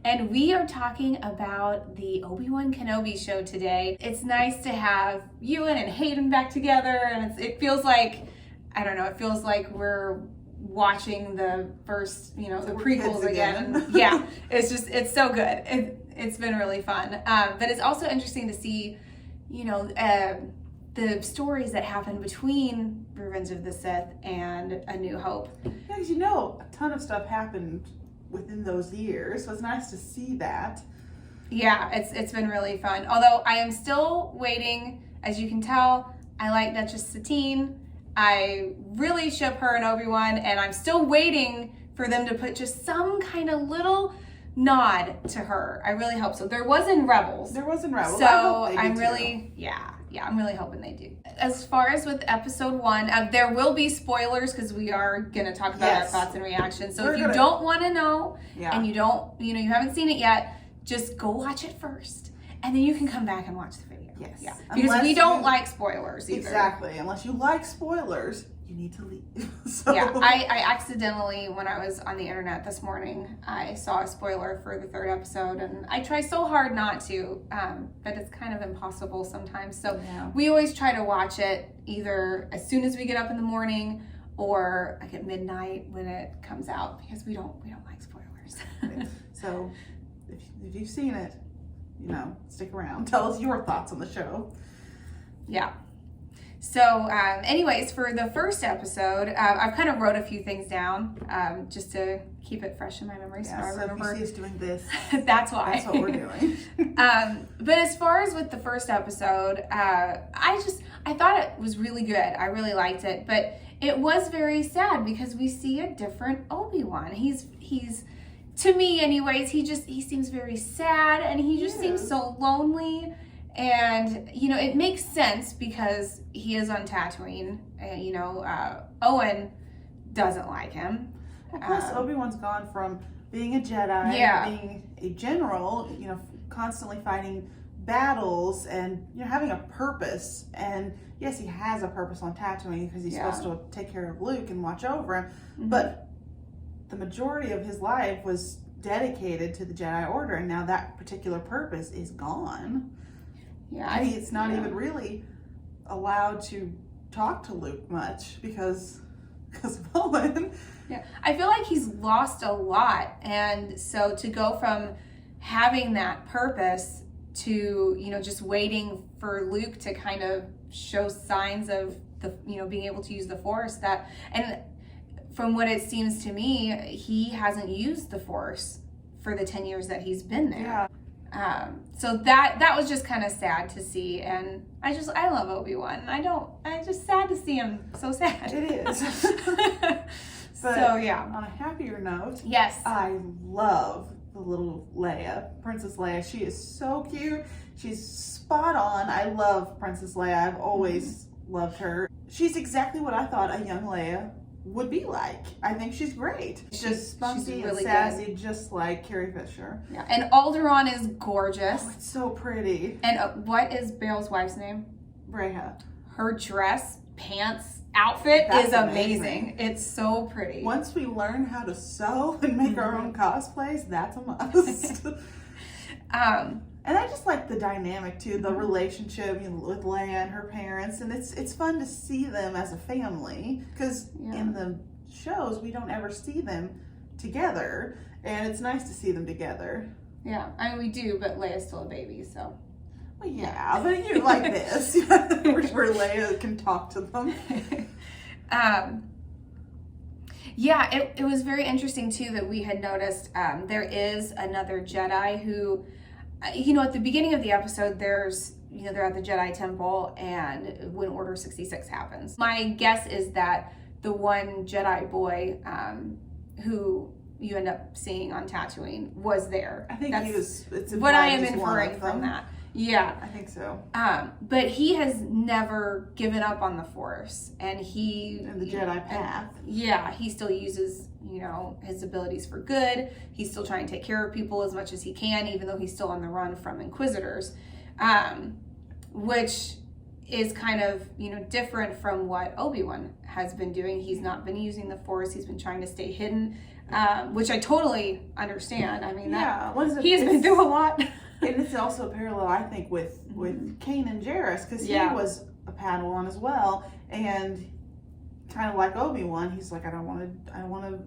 and we are talking about the Obi-Wan Kenobi show today. It's nice to have Ewan and Hayden back together, and it feels like, I don't know, it feels like we're watching the first, the prequels again. Yeah, it's so good. It's been really fun. But it's also interesting to see, the stories that happen between Revenge of the Sith and A New Hope. Yeah, because a ton of stuff happened within those years, so it's nice to see that. Yeah, it's been really fun. Although I am still waiting, as you can tell, I like Duchess Satine. I really ship her and Obi-Wan, and I'm still waiting for them to put just some kind of little nod to her. I really hope so. There was in Rebels. So I'm really, I'm really hoping they do. As far as with episode 1, there will be spoilers because we are going to talk about our thoughts and reactions. So if you don't want to know and you don't, you haven't seen it yet, just go watch it first. And then you can come back and watch the video. Yes. Yeah. Because we don't like spoilers either. Exactly. Unless you like spoilers, you need to leave. Yeah, I accidentally, when I was on the internet this morning, I saw a spoiler for the 3rd episode, and I try so hard not to, but it's kind of impossible sometimes. So we always try to watch it either as soon as we get up in the morning or like at midnight when it comes out, because we don't like spoilers. So if you've seen it, stick around. Tell us your thoughts on the show. Yeah. So anyways, for the first episode, I've kind of wrote a few things down just to keep it fresh in my memory. So I remember. If you see us doing this, that's why. That's what we're doing. But as far as with the first episode, I thought it was really good. I really liked it, but it was very sad because we see a different Obi-Wan. He's to me anyways, he seems very sad, and he just seems so lonely. And, it makes sense because he is on Tatooine. Owen doesn't like him. Well, plus, Obi-Wan's gone from being a Jedi, being a general, constantly fighting battles and, having a purpose. And yes, he has a purpose on Tatooine because he's supposed to take care of Luke and watch over him. Mm-hmm. But the majority of his life was dedicated to the Jedi Order, and now that particular purpose is gone. Yeah, it's not even really allowed to talk to Luke much because of Owen. Yeah, I feel like he's lost a lot, and so to go from having that purpose to just waiting for Luke to kind of show signs of the being able to use the Force, and from what it seems to me, he hasn't used the Force for the 10 years that he's been there. Yeah. So that was just kind of sad to see, and I love Obi-Wan. I just sad to see him so sad. It is. But so yeah. On a happier note, yes, I love the little Leia, Princess Leia. She is so cute. She's spot on. I love Princess Leia. I've always loved her. She's exactly what I thought a young Leia would be like. I think she's great. She's just spunky and sassy, good. Just like Carrie Fisher. Yeah, and Alderaan is gorgeous. Oh, it's so pretty. And what is Bale's wife's name? Breha. Her dress, pants, outfit is amazing. It's so pretty. Once we learn how to sew and make our own cosplays, that's a must. And I just like the dynamic too, the relationship with Leia and her parents, and it's fun to see them as a family because in the shows we don't ever see them together, and it's nice to see them together. Yeah, I mean we do, but Leia's still a baby, so. Well, yeah, but you like this, where Leia can talk to them. Yeah, it was very interesting too that we had noticed there is another Jedi who. At the beginning of the episode, they're at the Jedi Temple, and when Order 66 happens. My guess is that the one Jedi boy who you end up seeing on Tatooine was there. I think it's what I am inferring from that. Yeah. I think so. But he has never given up on the Force, and the Jedi path. He still uses his abilities for good. He's still trying to take care of people as much as he can, even though he's still on the run from Inquisitors, which is kind of different from what Obi-Wan has been doing. He's not been using the Force. He's been trying to stay hidden. which I totally understand. I mean, he's been through a lot. And it's also a parallel, I think, with Cain and Jairus, because he was a Padawan as well, and kind of like Obi-Wan, he's like, I don't want to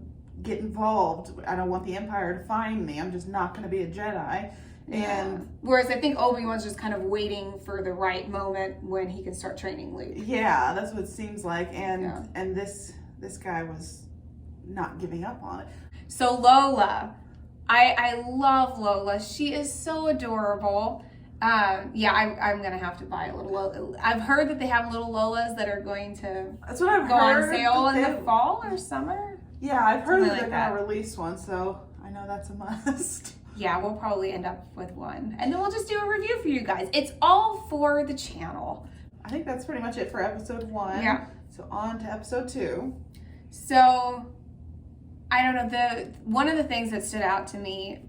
get involved. I don't want the Empire to find me. I'm just not going to be a Jedi. And whereas I think Obi-Wan's just kind of waiting for the right moment when he can start training Luke. Yeah, that's what it seems like. And this guy was not giving up on it. So Lola, I love Lola. She is so adorable. I'm gonna have to buy a little Lola. I've heard that they have little Lolas that are going to go on sale in the fall or summer. Yeah, I've heard that they're like gonna release one, so I know that's a must. Yeah, we'll probably end up with one. And then we'll just do a review for you guys. It's all for the channel. I think that's pretty much it for episode 1. Yeah. So on to episode 2. So, I don't know, one of the things that stood out to me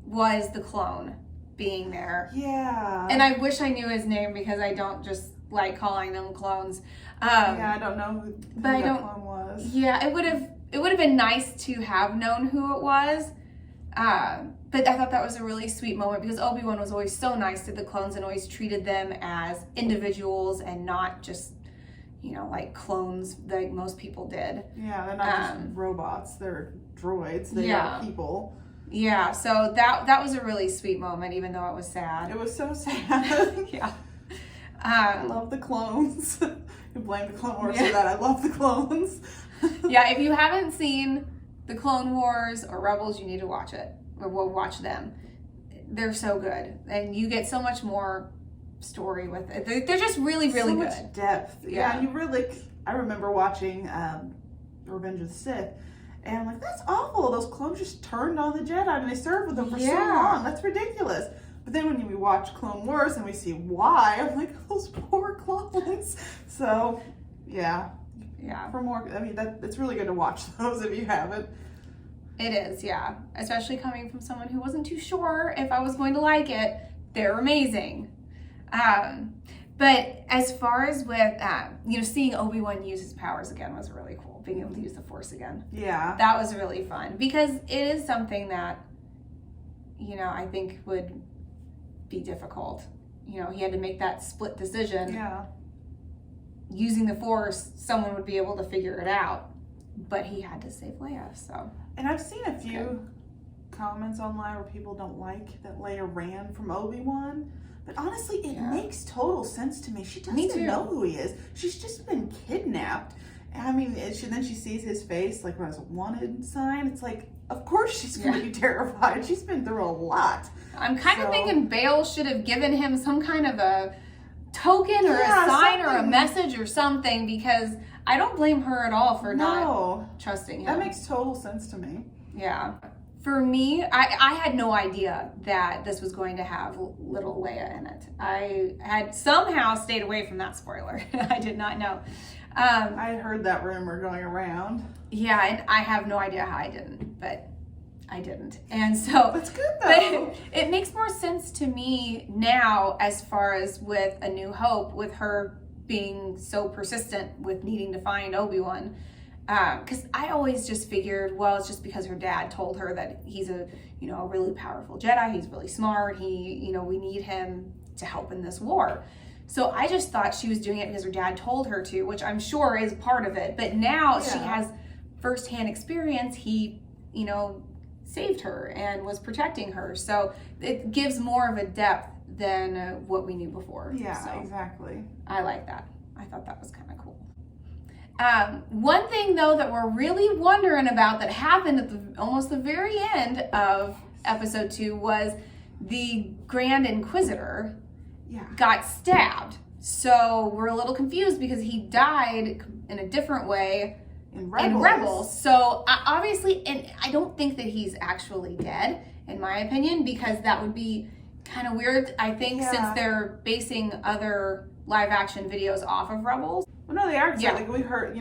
was the clone being there. Yeah. And I wish I knew his name because I don't just like calling them clones. I don't know who that clone was. Yeah, it would have been nice to have known who it was. But I thought that was a really sweet moment because Obi-Wan was always so nice to the clones and always treated them as individuals and not just, like clones like most people did. Yeah, they're not just robots. They're droids. They are people. Yeah, so that was a really sweet moment, even though it was sad. It was so sad. Yeah. I love the clones. You blame the Clone Wars for that. I love the clones. Yeah, if you haven't seen the Clone Wars or Rebels, you need to watch it. Or we'll watch them. They're so good. And you get so much more story with it. They're just really, really good. So much depth. Yeah, I remember watching Revenge of the Sith, and I'm like, that's awful. Those clones just turned on the Jedi and they served with them for so long. That's ridiculous. But then when we watch Clone Wars and we see why, I'm like, those poor clones. So, yeah. For more, it's really good to watch those if you haven't. It is, yeah. Especially coming from someone who wasn't too sure if I was going to like it. They're amazing. But as far as with, seeing Obi-Wan use his powers again was really cool. Being able to use the Force again. Yeah. That was really fun because it is something that, I think would be difficult. He had to make that split decision. Yeah. Using the Force, someone would be able to figure it out. But he had to save Leia, so. And I've seen a few comments online where people don't like that Leia ran from Obi-Wan. But honestly, it makes total sense to me. She doesn't know who he is. She's just been kidnapped. I mean, then she sees his face, like, as a wanted sign. It's like, of course she's going to be terrified. She's been through a lot. I'm kind of thinking Bale should have given him some kind of a token or a sign or a message or something, because I don't blame her at all for not trusting him. That makes total sense to me. Yeah. For me, I had no idea that this was going to have little Leia in it. I had somehow stayed away from that spoiler. I did not know. I had heard that rumor going around. Yeah, and I have no idea how I didn't, but I didn't. And so that's good though. It makes more sense to me now as far as with A New Hope, with her being so persistent with needing to find Obi-Wan. Because I always just figured, well, it's just because her dad told her that he's a really powerful Jedi. He's really smart. We need him to help in this war. So I just thought she was doing it because her dad told her to, which I'm sure is part of it. But now she has firsthand experience. He, saved her and was protecting her. So it gives more of a depth than what we knew before. Yeah, so exactly. I like that. I thought that was kind of cool. One thing, though, that we're really wondering about that happened at almost the very end of episode 2 was the Grand Inquisitor got stabbed. So we're a little confused because he died in a different way in Rebels. So obviously, and I don't think that he's actually dead, in my opinion, because that would be kind of weird. I think since they're basing other live action videos off of Rebels. Well, no, they are. Yeah. Like we heard,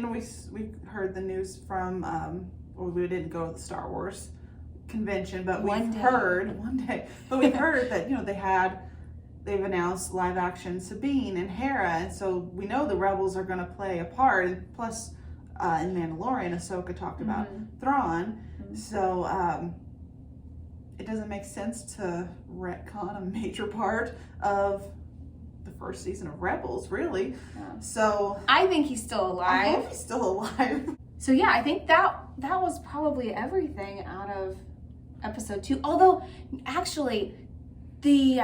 we heard the news from, well, we didn't go to the Star Wars convention, but we've heard that, they've announced live action Sabine and Hera, and so we know the Rebels are going to play a part. And plus, in Mandalorian, Ahsoka talked about Thrawn. So it doesn't make sense to retcon a major part of the first season of Rebels, really. Yeah. So I think he's still alive. I hope he's still alive. So yeah, I think that was probably everything out of episode 2. Although, actually, the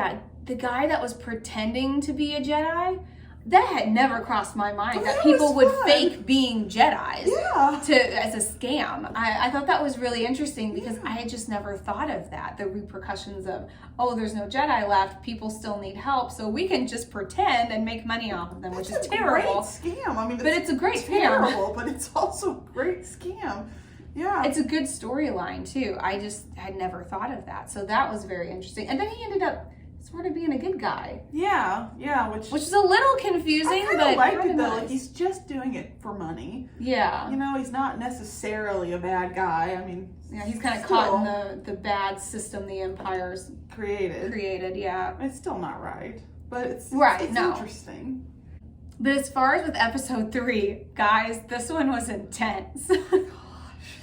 guy that was pretending to be a Jedi, that had never crossed my mind that people would fake being Jedis as a scam. I thought that was really interesting because I had just never thought of that. The repercussions of, oh, there's no Jedi left, people still need help, so we can just pretend and make money off of them, which is terrible. Great scam. I mean, but it's a great scam. But it's also a great scam. Yeah. It's a good storyline too. I just had never thought of that. So that was very interesting. And then he ended up sort of being a good guy. Yeah, which is a little confusing, but I liked it though. Like, he's just doing it for money. Yeah. You know, he's not necessarily a bad guy. I mean, yeah, he's kind of caught in the bad system the Empire's created, yeah. It's still not right, but it's interesting. But as far as with episode 3, guys, this one was intense.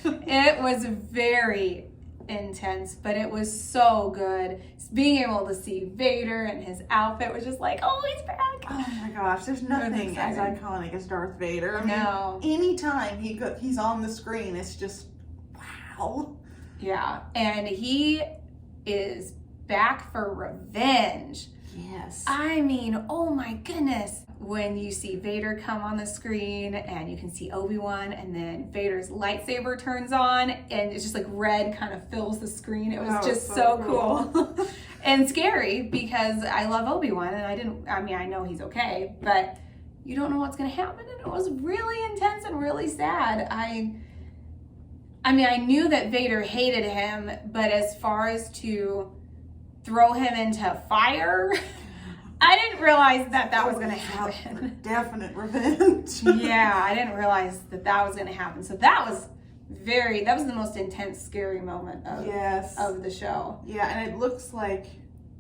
It was very intense, but it was so good. Being able to see Vader and his outfit was just like, oh, he's back. Oh my gosh, there's nothing as iconic as Darth Vader. I mean, anytime he's on the screen, it's just wow. Yeah, and he is back for revenge. Yes. I mean, oh my goodness. When you see Vader come on the screen and you can see Obi-Wan and then Vader's lightsaber turns on and it's just like red kind of fills the screen. It was just so cool. And scary because I love Obi-Wan and I know he's okay, but you don't know what's going to happen, and it was really intense and really sad. I knew that Vader hated him, but as far as to throw him into fire, I didn't realize that was going to happen. Definite revenge. Yeah, I didn't realize that was going to happen. So that was the most intense, scary moment of the show. Yeah, and it looks like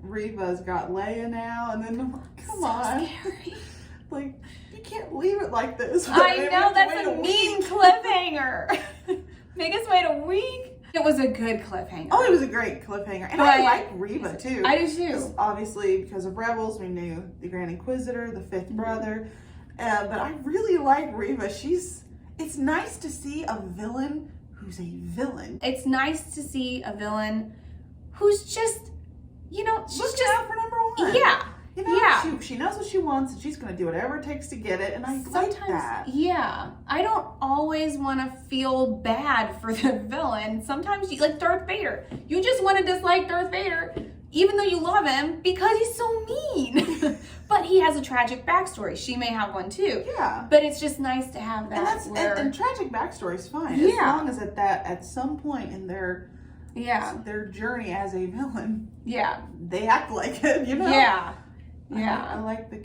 Reva's got Leia now, and then come on. Scary. Like, you can't leave it like this. I know, that's a mean cliffhanger. Make us wait a week. It was a good cliffhanger. Oh, it was a great cliffhanger. And I like Reva, too. I do, too. Obviously, because of Rebels, we knew the Grand Inquisitor, the fifth brother. But I really like Reva. It's nice to see a villain who's a villain. It's nice to see a villain who's just, she's looking out for number one. Yeah. She knows what she wants, and she's going to do whatever it takes to get it, and I like that. Yeah. I don't always want to feel bad for the villain. Sometimes, like Darth Vader, you just want to dislike Darth Vader, even though you love him, because he's so mean. But he has a tragic backstory. She may have one too. Yeah. But it's just nice to have that. And tragic backstory is fine. As long as at some point in their journey as a villain, they act like it, Yeah. I like the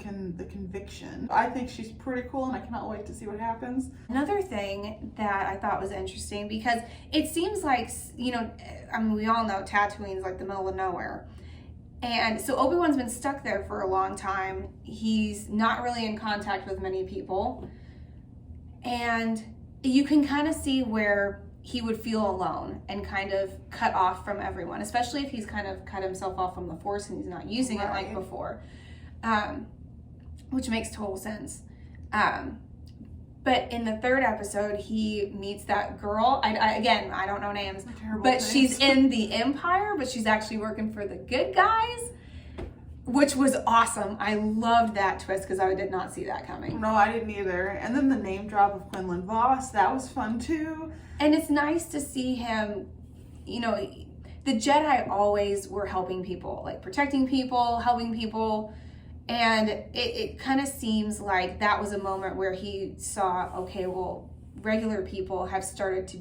conviction. I think she's pretty cool, and I cannot wait to see what happens. Another thing that I thought was interesting, because it seems like, we all know Tatooine's like the middle of nowhere. And so Obi-Wan's been stuck there for a long time. He's not really in contact with many people. And you can kind of see where he would feel alone and kind of cut off from everyone, especially if he's kind of cut himself off from the Force and he's not using it like before. Which makes total sense. But in the 3rd episode, he meets that girl. I don't know names, but she's in the Empire, but she's actually working for the good guys, which was awesome. I loved that twist because I did not see that coming. No, I didn't either. And then the name drop of Quinlan Voss, that was fun too. And it's nice to see him, the Jedi always were helping people, like protecting people, helping people. And it kind of seems like that was a moment where he saw, okay, well, regular people have started to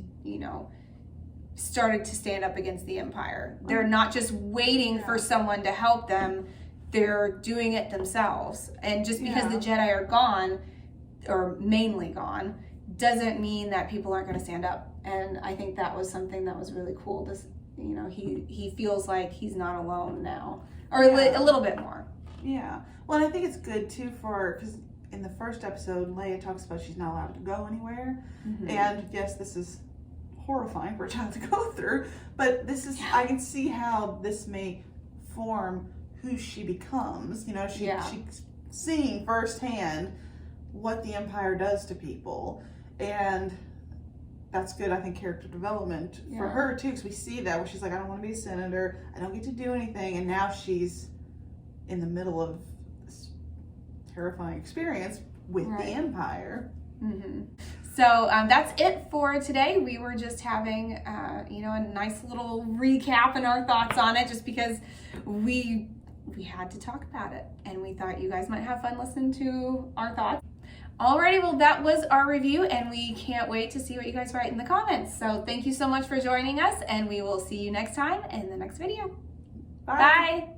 stand up against the Empire. They're not just waiting for someone to help them. They're doing it themselves. And just because the Jedi are gone, or mainly gone, doesn't mean that people aren't going to stand up. And I think that was something that was really cool. He feels like he's not alone now, or a little bit more. Yeah. Well, and I think it's good too because in the first episode, Leia talks about she's not allowed to go anywhere. Mm-hmm. And yes, this is horrifying for a child to go through, but this is, I can see how this may form who she becomes. You know, she's seeing firsthand what the Empire does to people, and that's good, I think, character development for her too, because we see that where she's like, I don't want to be a senator, I don't get to do anything, and now she's in the middle of this terrifying experience with the Empire. Mm-hmm. So that's it for today. We were just having, a nice little recap and our thoughts on it, just because we had to talk about it, and we thought you guys might have fun listening to our thoughts. Alrighty, well, that was our review, and we can't wait to see what you guys write in the comments. So thank you so much for joining us, and we will see you next time in the next video. Bye. Bye.